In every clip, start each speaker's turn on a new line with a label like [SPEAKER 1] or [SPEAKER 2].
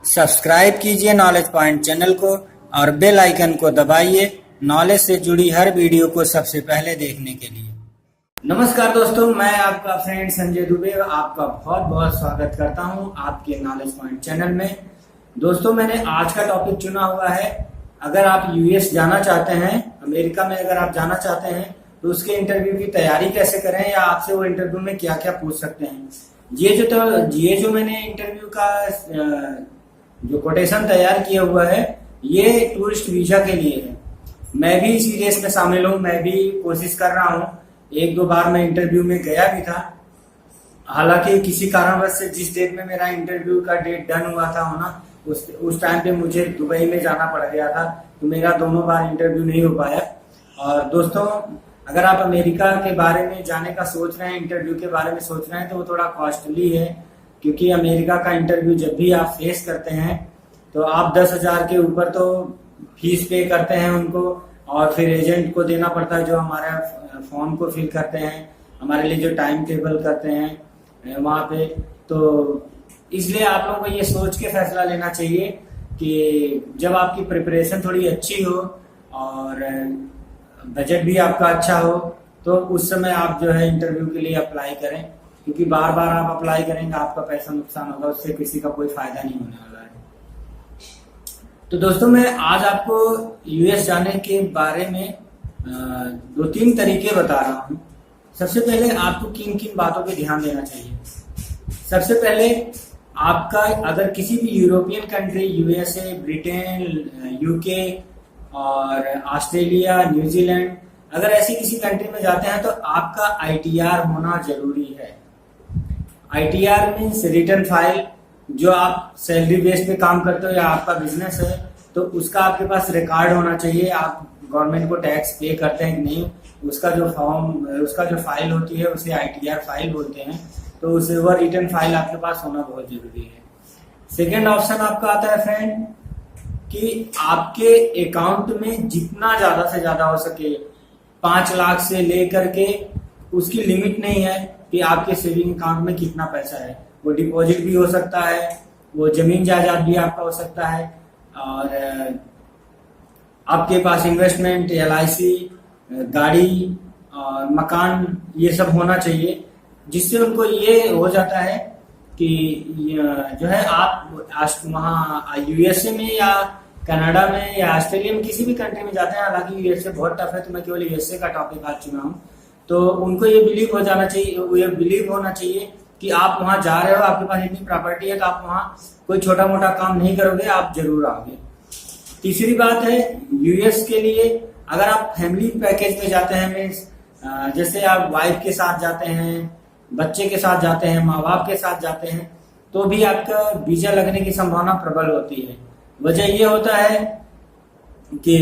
[SPEAKER 1] Subscribe कीजिए knowledge point channel को और बेल आइकन को दबाइए नॉलेज से जुड़ी हर वीडियो को सबसे पहले देखने के लिए। नमस्कार दोस्तों, मैं आपका फ्रेंड संजय दुबे आपका बहुत बहुत स्वागत करता हूं आपके नॉलेज पॉइंट चैनल में। दोस्तों, मैंने आज का टॉपिक चुना हुआ है, अगर आप यूएस जाना चाहते हैं, अमेरिका में अगर आप जाना चाहते हैं तो उसके इंटरव्यू की तैयारी कैसे करें या आपसे वो इंटरव्यू में क्या क्या पूछ सकते हैं। ये जो मैंने इंटरव्यू का जो कोटेशन तैयार किया हुआ है ये टूरिस्ट वीजा के लिए है। मैं भी इसी रेस में शामिल हूँ, मैं भी कोशिश कर रहा हूँ। एक दो बार मैं इंटरव्यू में गया भी था, हालांकि किसी कारणवश से जिस डेट में मेरा इंटरव्यू का डेट डन हुआ था होना उस टाइम पे मुझे दुबई में जाना पड़ गया था, तो मेरा दोनों बार इंटरव्यू नहीं हो पाया। और दोस्तों, अगर आप अमेरिका के बारे में जाने का सोच रहे हैं, इंटरव्यू के बारे में सोच रहे हैं, तो वो थोड़ा कॉस्टली है, क्योंकि अमेरिका का इंटरव्यू जब भी आप फेस करते हैं तो आप 10,000 के ऊपर तो फीस पे करते हैं उनको, और फिर एजेंट को देना पड़ता है जो हमारे फॉर्म को फिल करते हैं, हमारे लिए जो टाइम टेबल करते हैं वहाँ पे। तो इसलिए आप लोगों को ये सोच के फैसला लेना चाहिए कि जब आपकी प्रिपरेशन थोड़ी अच्छी हो और बजट भी आपका अच्छा हो तो उस समय आप जो है इंटरव्यू के लिए अप्लाई करें, क्योंकि बार बार आप अप्लाई करेंगे आपका पैसा नुकसान होगा, उससे किसी का कोई फायदा नहीं होने वाला है। तो दोस्तों, मैं आज आपको यूएस जाने के बारे में 2-3 तरीके बता रहा हूँ। सबसे पहले आपको किन किन बातों पे ध्यान देना चाहिए। सबसे पहले आपका अगर किसी भी European country, USA, Britain, UK और ऑस्ट्रेलिया, न्यूजीलैंड, अगर ऐसी किसी कंट्री में जाते हैं तो आपका आईटीआर होना जरूरी है। ITR means return file. जो आप सैलरी बेस पे काम करते हो या आपका बिजनेस है तो उसका आपके पास रिकॉर्ड होना चाहिए, आप गवर्नमेंट को टैक्स पे करते हैं कि नहीं, उसका जो फाइल होती है उसे आईटीआर फाइल बोलते हैं। तो उसे वो रिटर्न फाइल आपके पास होना बहुत जरूरी है। सेकेंड ऑप्शन आपका आता है फ्रेंड कि आपके अकाउंट में जितना ज्यादा से ज्यादा हो सके, 5 लाख से लेकर के, उसकी लिमिट नहीं है कि आपके सेविंग अकाउंट में कितना पैसा है। वो डिपॉजिट भी हो सकता है, वो जमीन जायदाद भी आपका हो सकता है, और आपके पास इन्वेस्टमेंट, एलआईसी, गाड़ी और मकान, ये सब होना चाहिए, जिससे उनको ये हो जाता है कि जो है आप वहाँ यूएसए में या कनाडा में या ऑस्ट्रेलिया में किसी भी कंट्री में जाते हैं, हालांकि यूएसए बहुत टफ है तो मैं केवल यूएसए का टॉपिक आज चुना हूँ। तो उनको ये बिलीव होना चाहिए कि आप वहां जा रहे हो, आपके पास इतनी प्रॉपर्टी है तो आप वहां कोई छोटा मोटा काम नहीं करोगे, आप जरूर आओगे। तीसरी बात है, यूएस के लिए अगर आप फैमिली पैकेज में जाते हैं, मीन्स जैसे आप वाइफ के साथ जाते हैं, बच्चे के साथ जाते हैं, माँ बाप के साथ जाते हैं, तो भी आपका वीजा लगने की संभावना प्रबल होती है। वजह ये होता है कि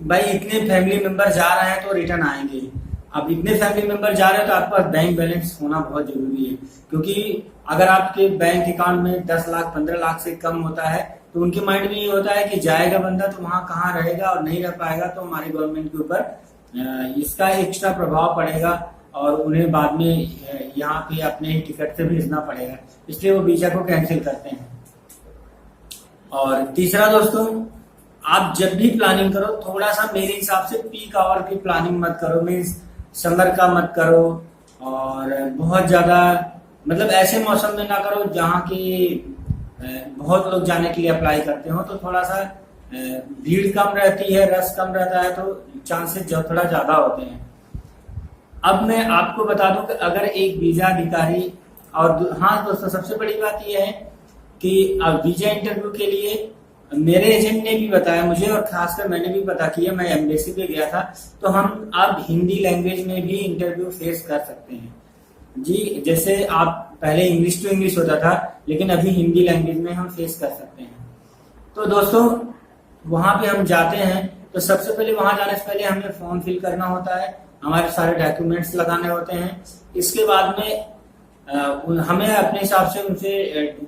[SPEAKER 1] भाई इतने फैमिली मेंबर जा रहे हैं तो रिटर्न आएंगे। अब इतने फैमिली मेंबर जा रहे हैं तो आपके पास बैंक बैलेंस होना बहुत जरूरी है, क्योंकि अगर आपके बैंक अकाउंट में 10 लाख 15 लाख से कम होता है तो उनके माइंड में ये होता है कि जाएगा बंदा तो वहां कहाँ रहेगा और नहीं रह पाएगा, तो हमारी गवर्नमेंट के ऊपर इसका एक्स्ट्रा प्रभाव पड़ेगा और उन्हें बाद में यहाँ पे अपने टिकट से भेजना पड़ेगा, इसलिए वो वीजा को कैंसिल करते हैं। और तीसरा दोस्तों, आप जब भी प्लानिंग करो थोड़ा सा मेरे हिसाब से पीक आवर की प्लानिंग मत करो, मीन्स समर का मत करो, और बहुत ज्यादा मतलब ऐसे मौसम में ना करो जहाँ की बहुत लोग जाने के लिए अप्लाई करते हो, तो थोड़ा सा भीड़ कम रहती है, रश कम रहता है, तो चांसेस थोड़ा ज्यादा होते हैं। अब मैं आपको बता दूं कि अगर एक वीजा अधिकारी, और हाँ दोस्तों, सबसे बड़ी बात यह है कि वीजा इंटरव्यू के लिए मेरे एजेंट ने भी बताया मुझे, और खासकर मैंने भी पता किया, मैं एम्बेसी पे गया था, तो हम अब हिंदी लैंग्वेज में भी इंटरव्यू फेस कर सकते हैं जी। जैसे आप पहले इंग्लिश टू इंग्लिश होता था, लेकिन अभी हिंदी लैंग्वेज में हम फेस कर सकते हैं। तो दोस्तों, वहां पे हम जाते हैं तो सबसे पहले वहां जाने से पहले हमें फॉर्म फिल करना होता है, हमारे सारे डॉक्यूमेंट्स लगाने होते हैं। इसके बाद में हमें अपने हिसाब से उनसे,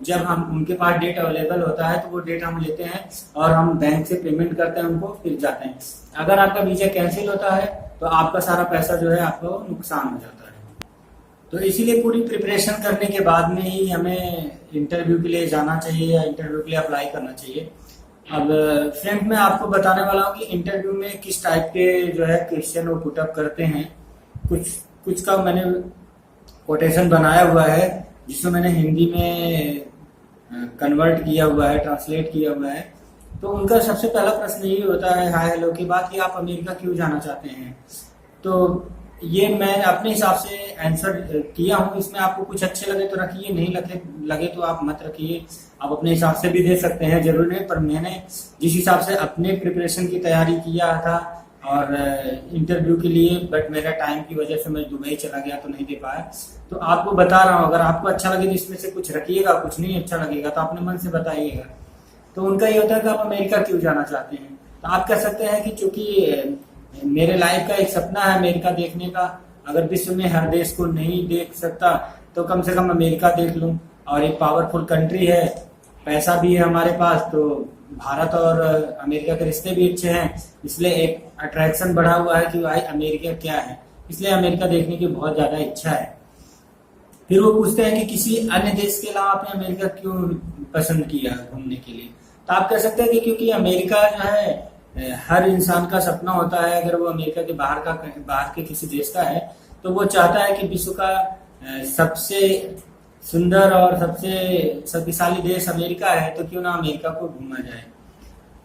[SPEAKER 1] जब हम उनके पास डेट अवेलेबल होता है तो वो डेट हम लेते हैं और हम बैंक से पेमेंट करते हैं उनको, फिर जाते हैं। अगर आपका वीजा कैंसिल होता है तो आपका सारा पैसा जो है आपको नुकसान हो जाता है। तो इसीलिए पूरी प्रिपरेशन करने के बाद में ही हमें इंटरव्यू के लिए जाना चाहिए या इंटरव्यू के लिए अप्लाई करना चाहिए। अब फ्रेंड मैं आपको बताने वाला हूँ कि इंटरव्यू में किस टाइप के जो है क्वेश्चन वो पुटअप करते हैं। कुछ कुछ का मैंने कोटेशन बनाया हुआ है जिसको मैंने हिंदी में कन्वर्ट किया हुआ है, ट्रांसलेट किया हुआ है। तो उनका सबसे पहला प्रश्न यही होता है हाय हेलो के बाद कि आप अमेरिका क्यों जाना चाहते हैं। तो ये मैं अपने हिसाब से आंसर किया हूँ। इसमें आपको कुछ अच्छे लगे तो रखिए, नहीं लगे तो आप मत रखिए। आप अपने हिसाब से भी दे सकते हैं, जरूरी नहीं। पर मैंने जिस हिसाब से अपने प्रिपरेशन की तैयारी किया था और इंटरव्यू के लिए, बट मेरा टाइम की वजह से मैं दुबई चला गया तो नहीं दे पाया, तो आपको बता रहा हूँ। अगर आपको अच्छा लगे तो इसमें से कुछ रखिएगा, कुछ नहीं अच्छा लगेगा तो अपने मन से बताइएगा। तो उनका ये होता है कि आप अमेरिका क्यों जाना चाहते हैं। तो आप कह सकते हैं कि चूंकि मेरे लाइफ का एक सपना है अमेरिका देखने का, अगर विश्व में हर देश को नहीं देख सकता तो कम से कम अमेरिका देख लूं। और एक पावरफुल कंट्री है, पैसा भी है हमारे पास, तो भारत और अमेरिका के रिश्ते भी अच्छे हैं, इसलिए एक अट्रैक्शन बढ़ा हुआ है कि भाई अमेरिका क्या है, इसलिए अमेरिका देखने की बहुत ज्यादा इच्छा है। फिर वो पूछते हैं कि किसी अन्य देश के अलावा आपने अमेरिका क्यों पसंद किया घूमने के लिए। तो आप कह सकते हैं कि क्योंकि अमेरिका जो है हर इंसान का सपना होता है, अगर वो अमेरिका के बाहर के किसी देश का है तो वो चाहता है कि विश्व का सबसे सुंदर और सबसे शक्तिशाली देश अमेरिका है, तो क्यों ना अमेरिका को घूमा जाए।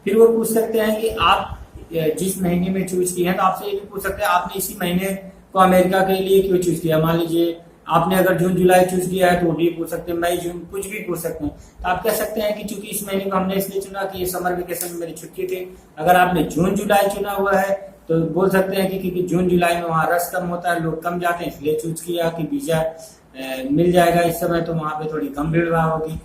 [SPEAKER 1] फिर वो पूछ सकते हैं कि आप जिस महीने में चूज किए हैं, तो आपसे ये भी पूछ सकते हैं आपने इसी महीने को अमेरिका के लिए क्यों चूज किया। मान लीजिए आपने अगर जून जुलाई चूज किया है तो वो भी पूछ सकते हैं, मई जून कुछ भी पूछ सकते हैं। तो आप कह सकते हैं कि चूंकि इस महीने को हमने इसलिए चुना कि ये समर वेकेशन में मेरी छुट्टी थी। अगर आपने जून जुलाई चुना हुआ है तो बोल सकते हैं कि क्योंकि जून जुलाई में वहाँ रश कम होता है, लोग कम जाते हैं, इसलिए चूज किया कि वीजा मिल जाएगा इस समय, तो वहाँ पे थोड़ी कम भीड़ भाड़ होगी।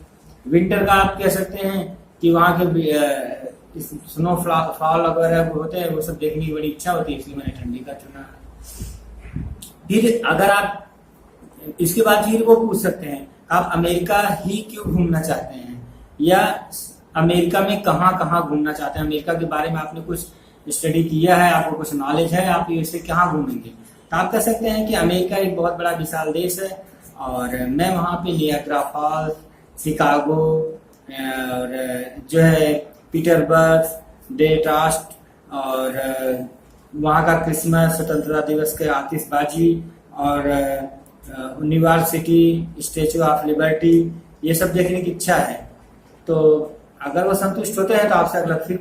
[SPEAKER 1] विंटर का आप कह सकते हैं कि वहाँ के स्नो फॉल वगैरह होते हैं, वो सब देखने की बड़ी इच्छा होती है, इसलिए मैंने ठंडी का चुना। फिर अगर आप इसके बाद फिर वो पूछ सकते हैं आप अमेरिका ही क्यों घूमना चाहते हैं, या अमेरिका में कहाँ कहाँ घूमना चाहते हैं, अमेरिका के बारे में आपने कुछ स्टडी किया है, आपको कुछ नॉलेज है, आप इसे कहाँ घूमेंगे। तो आप कह सकते हैं कि अमेरिका एक बहुत बड़ा विशाल देश है और मैं वहाँ पे नियाग्रा फॉल्स, शिकागो और जो है पीटर्सबर्ग, डेट्रॉइट और वहाँ का क्रिसमस, स्वतंत्रता दिवस के आतिशबाजी और New York city, statue of liberty, ये सब देखने की इच्छा है। तो अगर वो संतुष्ट होते हैं तो आपसे अगला फिर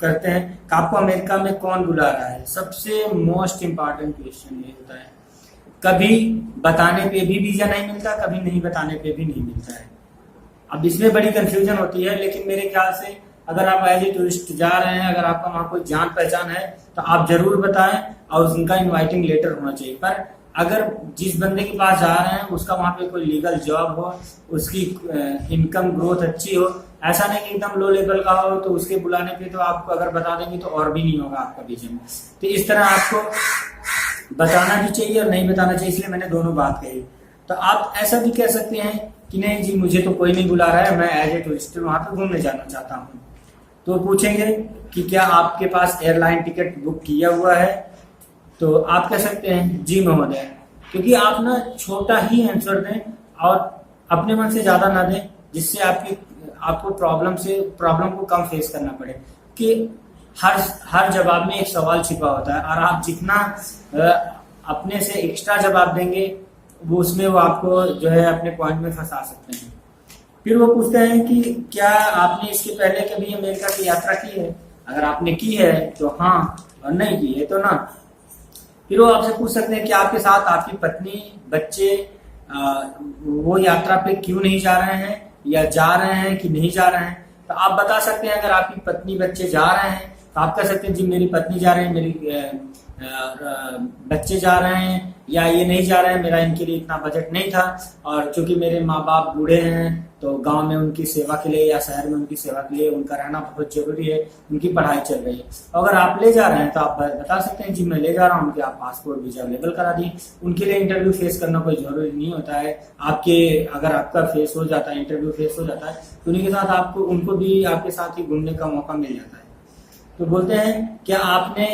[SPEAKER 1] करते हैं कि आपको अमेरिका में कौन बुला रहा है। सबसे मोस्ट इम्पॉर्टेंट क्वेश्चन ये होता है। कभी बताने पे भी वीजा नहीं मिलता, कभी नहीं बताने पे भी नहीं मिलता है। अब इसमें बड़ी कंफ्यूजन होती है, लेकिन मेरे ख्याल से अगर आप एज ए टूरिस्ट जा रहे हैं, अगर आपका वहाँ कोई जान पहचान है तो आप जरूर बताएं और उनका इन्वाइटिंग लेटर होना चाहिए। पर अगर जिस बंदे के पास जा रहे हैं उसका वहाँ पे कोई लीगल जॉब हो, उसकी इनकम ग्रोथ अच्छी हो, ऐसा नहीं कि एकदम लो लेवल का हो तो उसके बुलाने पे तो आपको अगर बता देंगे तो और भी नहीं होगा आपका वीजा में। तो इस तरह आपको बताना भी चाहिए और नहीं बताना चाहिए, इसलिए मैंने दोनों बात कही। तो आप ऐसा भी कह सकते हैं कि नहीं जी मुझे तो कोई नहीं बुला रहा है, मैं एज ए टूरिस्ट वहां पे घूमने जाना चाहता हूँ। तो पूछेंगे कि क्या आपके पास एयरलाइन टिकट बुक किया हुआ है, तो आप कह सकते हैं जी महोदय। क्योंकि आप ना छोटा ही आंसर दें और अपने मन से ज्यादा ना दें, जिससे आपको प्रॉब्लम को कम फेस करना पड़े। कि हर जवाब में एक सवाल छिपा होता है और आप जितना अपने से एक्स्ट्रा जवाब देंगे वो उसमें वो आपको जो है अपने पॉइंट में फंसा सकते हैं। फिर वो पूछते हैं कि क्या आपने इसके पहले कभी अमेरिका की यात्रा की है। अगर आपने की है तो हाँ, और नहीं की है तो ना। फिर वो आपसे पूछ सकते हैं कि आपके साथ आपकी पत्नी, बच्चे वो यात्रा पे क्यों नहीं जा रहे हैं, या जा रहे हैं कि नहीं जा रहे हैं। तो आप बता सकते हैं अगर आपकी पत्नी बच्चे जा रहे हैं तो आप कह सकते हैं जी मेरी पत्नी जा रही है, मेरी बच्चे जा रहे हैं, या ये नहीं जा रहे हैं, मेरा इनके लिए इतना बजट नहीं था, और चूंकि मेरे माँ बाप बूढ़े हैं तो गांव में उनकी सेवा के लिए या शहर में उनकी सेवा के लिए उनका रहना बहुत जरूरी है, उनकी पढ़ाई चल रही है। अगर आप ले जा रहे हैं तो आप बता सकते हैं जी मैं ले जा रहा हूँ, कि आप पासपोर्ट वीजा अवेलेबल करा दिए। उनके लिए इंटरव्यू फेस करना कोई जरूरी नहीं होता है। अगर आपका फेस हो जाता है, इंटरव्यू फेस हो जाता है, तो उन्हीं के साथ उनको भी आपके साथ ही घूमने का मौका मिल जाता है। तो बोलते हैं क्या आपने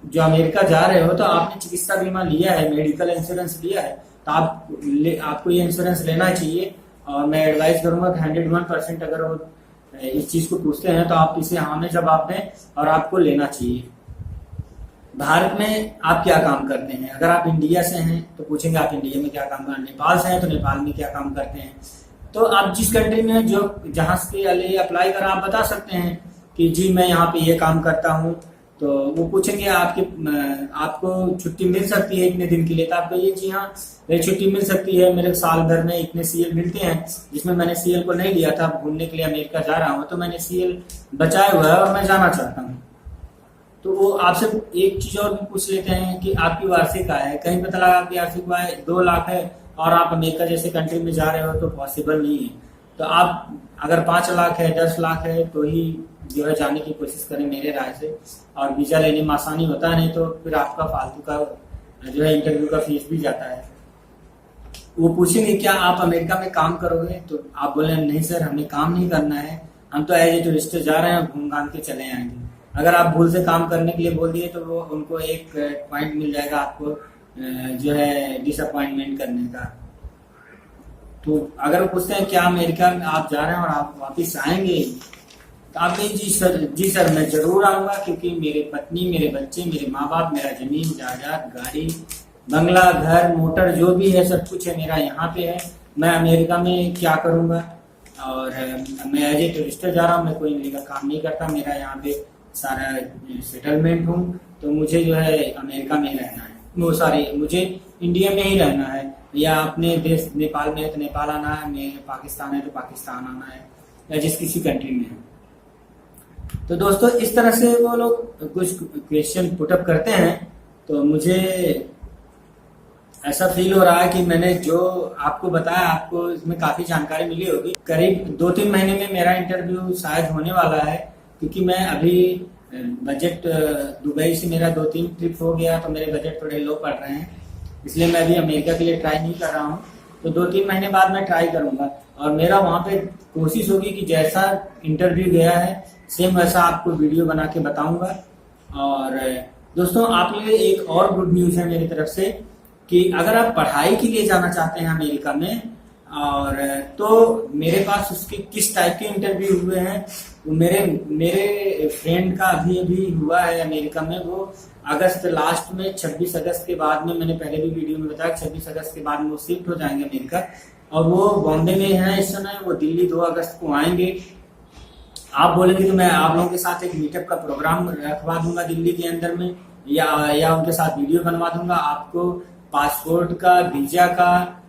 [SPEAKER 1] जो अमेरिका जा रहे हो तो आपने चिकित्सा बीमा लिया है, मेडिकल इंश्योरेंस लिया है। तो आपको ये इंश्योरेंस लेना चाहिए। और मैं एडवाइस करूंगा कि 101% अगर वो इस चीज को पूछते हैं तो आप इसे हाँ में जवाब दें और आपको लेना चाहिए। भारत में आप क्या काम करते हैं? अगर आप इंडिया से हैं तो पूछेंगे आप इंडिया में क्या काम करते हैं, नेपाल से हैं तो नेपाल में क्या काम करते हैं। तो आप जिस कंट्री में जो जहां के लिए अप्लाई करा आप बता सकते हैं कि जी मैं यहाँ पे ये काम करता हूँ। तो वो पूछेंगे आपको छुट्टी मिल सकती है इतने दिन के लिए, तो आप कहिए जी हाँ मेरी छुट्टी मिल सकती है, मेरे साल भर में इतने सीएल मिलते हैं, जिसमें मैंने सीएल को नहीं लिया था, घूमने के लिए अमेरिका जा रहा हूँ तो मैंने सीएल बचाया हुआ है और मैं जाना चाहता हूँ। तो वो आपसे एक चीज और भी पूछ लेते हैं कि आपकी वार्षिक आय है। कहीं पता लगा आपकी वार्षिक आय 2 लाख है और आप अमेरिका जैसे कंट्री में जा रहे हो तो पॉसिबल नहीं है। तो आप अगर 5 लाख है 10 लाख है तो ही जो है जाने की कोशिश करें मेरे राय से। और वीजा लेने में आसानी होता है, नहीं तो फिर आपका फालतू का जो है इंटरव्यू का फीस भी जाता है। वो पूछेंगे क्या आप अमेरिका में काम करोगे, तो आप बोले नहीं सर हमें काम नहीं करना है, हम तो एज ए टूरिस्ट जा रहे हैं, घूम घाम के चले आएंगे। अगर आप भूल से काम करने के लिए बोल दिए तो वो उनको एक पॉइंट मिल जाएगा आपको जो है डिसअपॉइंटमेंट करने का। तो अगर वो पूछते हैं क्या अमेरिका में आप जा रहे हैं और आप वापिस आएंगे, तो आप कहें जी सर मैं जरूर आऊंगा, क्योंकि मेरे पत्नी, मेरे बच्चे, मेरे माँ बाप, मेरा जमीन जायदाद, गाड़ी, बंगला, घर, मोटर जो भी है सब कुछ है मेरा यहाँ पे है। मैं अमेरिका में क्या करूंगा, और मैं एज ए टूरिस्ट जा रहा हूँ, मैं कोई इलीगल काम नहीं करता, मेरा यहाँ पे सारा सेटलमेंट हूँ, तो मुझे जो है अमेरिका में ही रहना है, मुझे इंडिया में ही रहना है, या अपने देश नेपाल में है तो नेपाल आना है, मैं पाकिस्तान है तो पाकिस्तान आना है, या जिस किसी कंट्री में है। तो दोस्तों इस तरह से वो लोग कुछ क्वेश्चन पुटअप करते हैं। तो मुझे ऐसा फील हो रहा है कि मैंने जो आपको बताया आपको इसमें काफी जानकारी मिली होगी। करीब 2-3 महीने में मेरा इंटरव्यू शायद होने वाला है, क्योंकि मैं अभी बजट दुबई से मेरा 2-3 ट्रिप हो गया तो मेरे बजट थोड़े लो पड़ रहे हैं, इसलिए मैं अभी अमेरिका के लिए ट्राई नहीं कर रहा हूँ। तो 2-3 महीने बाद मैं ट्राई करूंगा और मेरा वहां पे कोशिश होगी कि जैसा इंटरव्यू गया है सेम वैसा आपको वीडियो बना के बताऊंगा। और दोस्तों आप लिए एक और गुड न्यूज है मेरी तरफ से कि अगर आप पढ़ाई के लिए जाना चाहते हैं अमेरिका में, और तो मेरे पास उसके किस टाइप के इंटरव्यू हुए हैं, मेरे फ्रेंड का अभी हुआ है अमेरिका में। वो अगस्त लास्ट में 26 अगस्त के बाद में, मैंने पहले भी वीडियो में बताया 26 अगस्त के बाद में वो शिफ्ट हो जाएंगे अमेरिका, और वो बॉम्बे में है इस समय, वो दिल्ली 2 अगस्त को आएंगे। आप बोलेंगे तो मैं आप लोगों के साथ एक मीटअप का प्रोग्राम रखवा दूंगा दिल्ली के अंदर में, या उनके साथ वीडियो बनवा दूंगा। आपको पासपोर्ट का, वीजा का,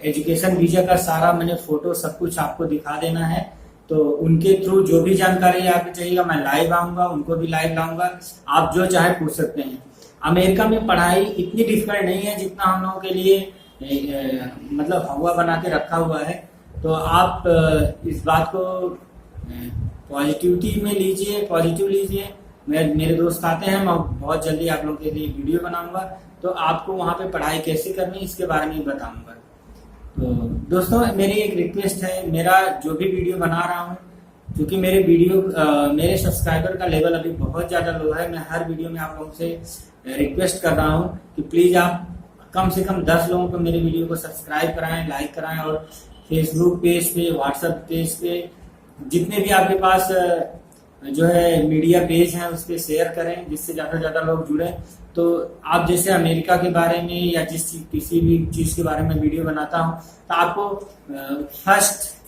[SPEAKER 1] एजुकेशन वीजा का सारा मैंने फोटो सब कुछ आपको दिखा देना है। तो उनके थ्रू जो भी जानकारी आपको चाहिएगा मैं लाइव आऊंगा, उनको भी लाइव लाऊंगा, आप जो चाहे पूछ सकते हैं। अमेरिका में पढ़ाई इतनी डिफिकल्ट नहीं है जितना हम लोगों के लिए मतलब हवा बना के रखा हुआ है। तो आप इस बात को पॉजिटिविटी में लीजिए, पॉजिटिव लीजिए। मेरे दोस्त आते हैं, मैं बहुत जल्दी आप लोगों के लिए वीडियो बनाऊंगा, तो आपको वहां पे पढ़ाई कैसे करनी इसके बारे में बताऊंगा। तो दोस्तों मेरी एक रिक्वेस्ट है, मेरा जो भी वीडियो बना रहा हूँ, क्योंकि मेरे सब्सक्राइबर का लेवल अभी बहुत ज्यादा लो है, मैं हर वीडियो में आप लोगों से रिक्वेस्ट कर रहा हूँ कि प्लीज आप कम से कम 10 लोगों को मेरे वीडियो को सब्सक्राइब कराएं, लाइक कराएं, और फेसबुक पेज पे, व्हाट्सएप पेज पे, जितने भी आपके पास जो है मीडिया पेज है उस पर शेयर करें, जिससे ज्यादा से ज्यादा लोग जुड़े। तो आप जैसे अमेरिका के बारे में या किसी भी चीज के बारे में वीडियो बनाता हूं तो आपको फर्स्ट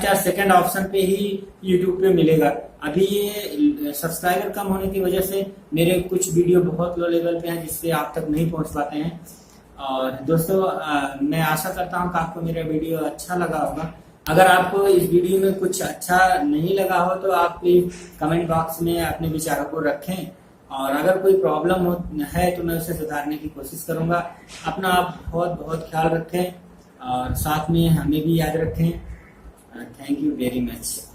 [SPEAKER 1] या सेकंड ऑप्शन पे ही यूट्यूब पे मिलेगा। अभी ये सब्सक्राइबर कम होने की वजह से मेरे कुछ वीडियो बहुत लो लेवल पे हैं, जिससे आप तक नहीं पहुंच पाते हैं। और दोस्तों मैं आशा करता हूं कि आपको मेरा वीडियो अच्छा लगा होगा। अगर आपको इस वीडियो में कुछ अच्छा नहीं लगा हो तो आप प्लीज कमेंट बॉक्स में अपने विचारों को रखें, और अगर कोई प्रॉब्लम है तो मैं उसे सुधारने की कोशिश करूंगा। अपना आप बहुत बहुत ख्याल रखें और साथ में हमें भी याद रखें। Thank you very much.